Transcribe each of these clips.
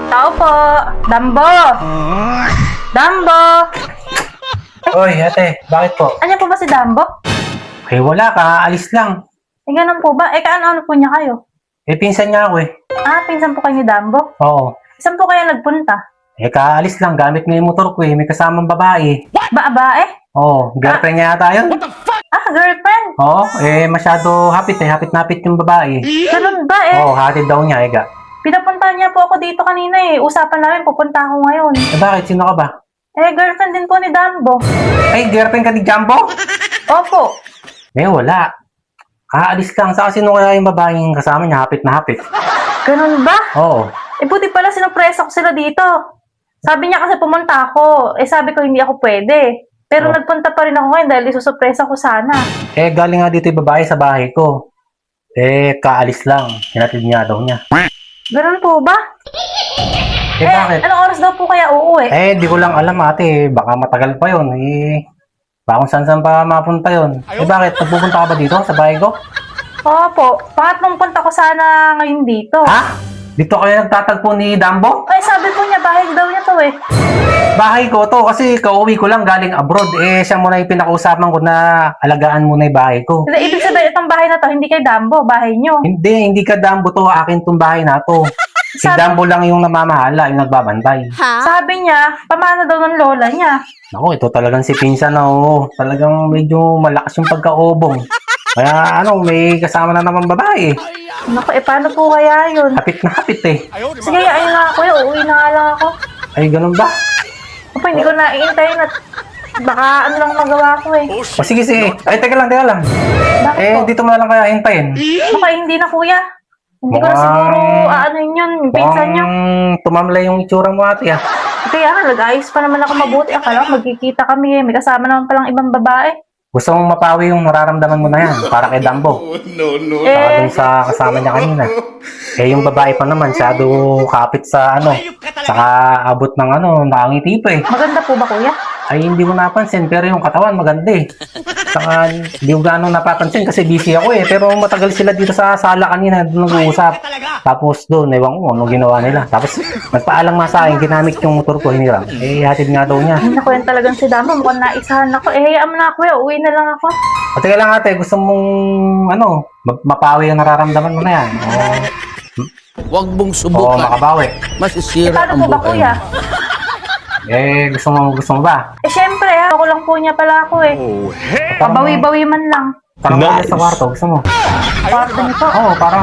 Tao po! Dambo! Dambo! Oy, ate, bakit po? Ano po ba si Dambo? Eh, wala ka, alis lang. Eh, ganun po ba? Eh, kaano po niya kayo? Eh, pinsan niya ako eh. Ah, pinsan po kayo ni Dambo? Oo. Saan po kayo nagpunta? Eh, kaalis lang, gamit nga yung motor ko eh. May kasamang babae. Babae? Oo, girlfriend niya yata yun. Ah, girlfriend? Oo, eh, masyado hapit eh. Hapit-napit yung babae. Ganun ba eh? Oo, hatid daw niya, ega. Pinapuntahan niya po ako dito kanina eh. Usapan namin, pupunta ako ngayon. Eh, bakit? Sino ka ba? Eh, girlfriend din po ni Dambo. Ay, girlfriend ka ni Jumbo? Opo. Eh, wala. Kaalis lang. Saka sino kaya yung babaeng kasama niya? Hapit na hapit. Ganun ba? Oo. Eh, buti pala sinupresa ko sila dito. Sabi niya kasi pumunta ako. Eh, sabi ko hindi ako pwede. Pero Oh. nagpunta pa rin ako ngayon dahil isusurpresa ko sana. Eh, galing nga dito yung babae sa bahay ko. Eh, kaalis lang. Hinatid niya daw niya. Ganun po ba? Eh, bakit? Anong oras daw po kaya uuwi? Eh, di ko lang alam ate. Baka matagal pa yun. Eh, baka kung saan pa mapunta yun. Eh, bakit? Nagpupunta ka ba dito sa bahay ko? Opo. Pangatlong punta ko sana ngayon dito. Ha? Dito kayo nagtatagpo ni Dambo? Ay, sabi po niya, bahay daw niya to eh. Bahay ko to kasi kauwi ko lang galing abroad. Eh, siya muna yung pinakausapan ko na alagaan muna yung bahay ko. Hindi, ibig sabihin, itong bahay na to, hindi kay Dambo, bahay niyo. Hindi ka Dambo to. Akin tong bahay na to. Si Dambo lang yung namamahala, yung nagbabantay. Sabi niya, pamana daw ng lola niya. Ako, ito talagang si Pinsan na oo. Talagang medyo malakas yung pagkaobong. Kaya ano, may kasama na naman babae. Naku, eh paano po kaya yun? Hapit na hapit eh. Sige, ayun na ako, uuwi na nga lang ako. Ay, ganun ba? Opo, hindi ko naiintayin at baka ano lang magawa ko eh. O sige, sige. Ay, teka lang. Bakit Eh, po? dito mo na lang kaya hintayin. Baka hindi na kuya. Hindi ko na Mukhang- siguro aanin yun, yung pinsan niyo. Tumamlay yung itsura mo ate ah. Kaya nga, nag-ayos pa naman ako mabuti. Akala ko magkikita kami eh. May kasama naman palang ibang babae. Gusto mong mapawi yung nararamdaman mo na yan para kay Dambo. Saka Eh, dun sa kasama niya kanina. Eh, yung babae pa naman, siyado kapit sa ano. Saka abot ng ano, nakangiti pa eh. maganda po ba kuya? Ay, hindi ko napansin, pero yung katawan maganda eh. Saka, hindi ko gano'ng napapansin kasi busy ako eh. Pero matagal sila dito sa sala kanina, doon nag-uusap. Tapos doon, ewan ko ano ginawa nila. Tapos, nagpaalam nga sa akin, ginamit yung motor ko, hiniram. Eh, hatid nga daw niya. Ay, naku, yan talagang si Dambo. Mukhang naisahan ako. Eh, hayaan mo na kuya. Uwi na lang ako. O, teka lang ate, gusto mong, ano, mapawi ang nararamdaman mo na yan. Huwag mong O subukan. makabawi. Eh, Masisira paano ang po ba buhay kuya? mo. Eh, gusto mo ba? Eh, syempre ha. Ako lang po niya pala ako eh. Pabawi-bawi man lang. Parang nice. Sa kwarto, gusto mo? Kwarto niyo po. Oo, parang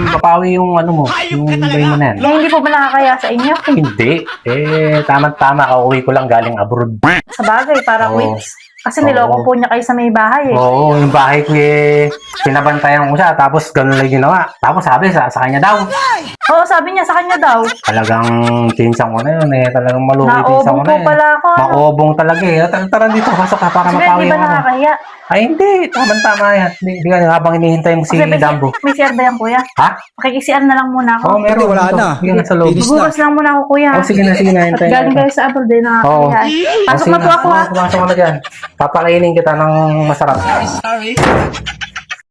mapawi yung ano mo, yung brain mo na yan. Eh, hindi po ba nakakaya sa inyo? Hindi. Eh, tama-tama, kauwi ko lang galing abroad. Sa bagay, para Oo. weeks. Kasi niloko po niya kayo sa may bahay eh. Oo, yung bahay ko eh, pinabantayan ko siya, tapos ganun lang ginawa. Tapos sabi, sa kanya daw. Oo, sabi niya sa kanya daw. Talagang tinsang ko na yun eh, talagang maluwi tinsang Naobong ko po na yun. pala ako. Ano? Maobong talaga eh. Tara dito, pasok ka para Sige, mapawi di ba yung ano. nakakaya? Ay, hindi. Tama yan. Hindi ka habang hinihintay mo si Okay, Dambo. may share ba yan kuya? Ha? Makikisian na lang muna Oo, ako. meron. wala Dito. na. Sige na sa loob. Bilis. Bukas lang muna ako kuya. Oh, sige na, At hintayin galing natin. kayo sa Apple din Oo. nakakaya. Pasok Sige na po ako ha. Pumasok ka na dyan. Papakainin kita ng masarap. Sorry.